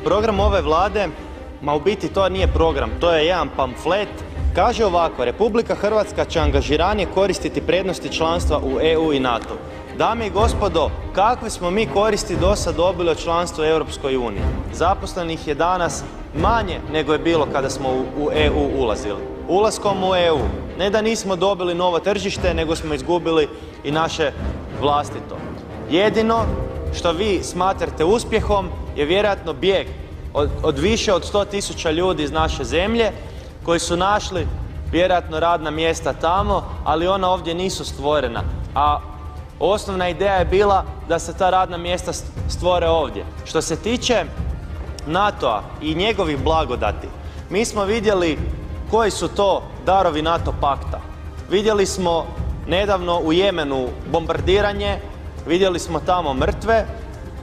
Program ove Vlade, ma u biti to nije program, to je jedan pamflet. Kaže ovako: Republika Hrvatska će angažiranije koristiti prednosti članstva u EU i NATO. Dame i gospodo, kakve smo mi koristi do sad dobili od članstva u Europskoj uniji? Zaposlenih je danas manje nego je bilo kada smo u EU ulazili. Ulaskom u EU ne da nismo dobili novo tržište, nego smo izgubili i naše vlastito. Jedino što vi smatrate uspjehom je vjerojatno bijeg od više od 100.000 ljudi iz naše zemlje koji su našli vjerojatno radna mjesta tamo, ali ona ovdje nisu stvorena. A osnovna ideja je bila da se ta radna mjesta stvore ovdje. Što se tiče NATO-a i njegovih blagodati, mi smo vidjeli koji su to darovi NATO pakta. Vidjeli smo nedavno u Jemenu bombardiranje, vidjeli smo tamo mrtve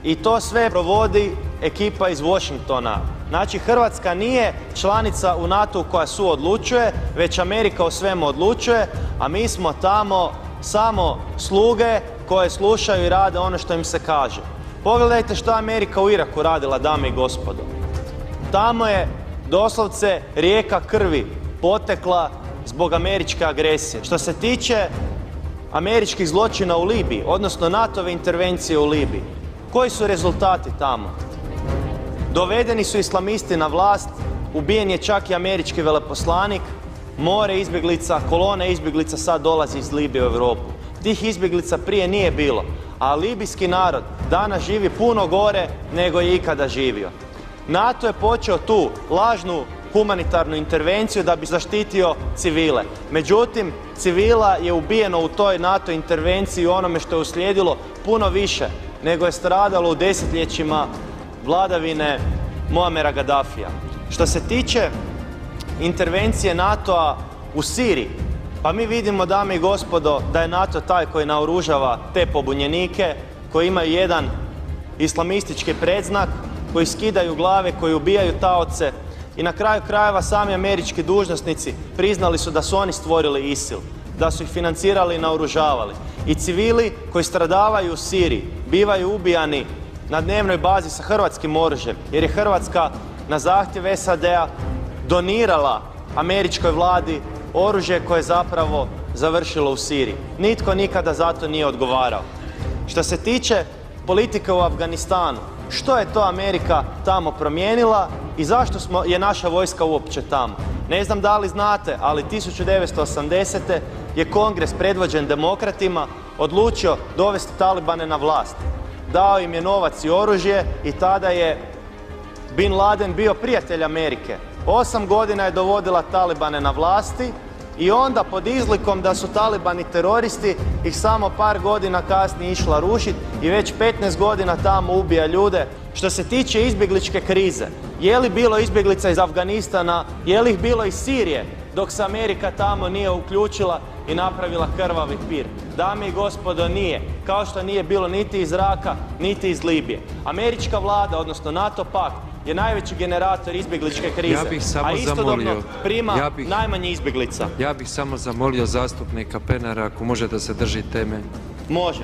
i to sve provodi ekipa iz Washingtona. Znači, Hrvatska nije članica u NATO-u koja suodlučuje, već Amerika o svemu odlučuje, a mi smo tamo samo sluge koje slušaju i rade ono što im se kaže. Pogledajte što je Amerika u Iraku radila, dame i gospodo. Tamo je doslovce rijeka krvi potekla zbog američke agresije. Što se tiče američkih zločina u Libiji, odnosno NATO-ve intervencije u Libiji, koji su rezultati tamo? Dovedeni su islamisti na vlast, ubijen je čak i američki veleposlanik, more izbjeglica, kolone izbjeglica sad dolazi iz Libije u Europu. Tih izbjeglica prije nije bilo, a libijski narod danas živi puno gore nego je ikada živio. NATO je počeo tu lažnu humanitarnu intervenciju da bi zaštitio civile. Međutim, civila je ubijeno u toj NATO intervenciji i onome što je uslijedilo puno više nego je stradalo u desetljećima vladavine Muamera Gaddafija. Što se tiče intervencije NATO-a u Siriji, pa mi vidimo, dame i gospodo, da je NATO taj koji naoružava te pobunjenike, koji imaju jedan islamistički predznak, koji skidaju glave, koji ubijaju taoce i na kraju krajeva sami američki dužnosnici priznali su da su oni stvorili ISIL, da su ih financirali i naoružavali. I civili koji stradavaju u Siriji bivaju ubijani na dnevnoj bazi sa hrvatskim oružjem, jer je Hrvatska na zahtjev SAD-a donirala američkoj vladi oružje koje je zapravo završilo u Siriji. Nitko nikada za to nije odgovarao. Što se tiče politike u Afganistanu, što je to Amerika tamo promijenila i zašto je naša vojska uopće tamo? Ne znam da li znate, ali 1980. je Kongres predvođen demokratima odlučio dovesti talibane na vlast. Dao im je novac i oružje i tada je Bin Laden bio prijatelj Amerike. 8 godina je dovodila talibane na vlasti i onda pod izlikom da su talibani teroristi ih samo par godina kasnije išla rušiti i već 15 godina tamo ubija ljude. Što se tiče izbjegličke krize, je li bilo izbjeglica iz Afganistana, je li ih bilo iz Sirije dok se Amerika tamo nije uključila i napravila krvavi pir? Dame i gospodo, nije. Kao što nije bilo niti iz Iraka, niti iz Libije. Američka vlada, odnosno NATO pakt, je najveći generator izbjegličke krize, a istodobno prima najmanje izbjeglica. Ja bih samo zamolio zastupnika Pernara ako može da se drži teme. Može.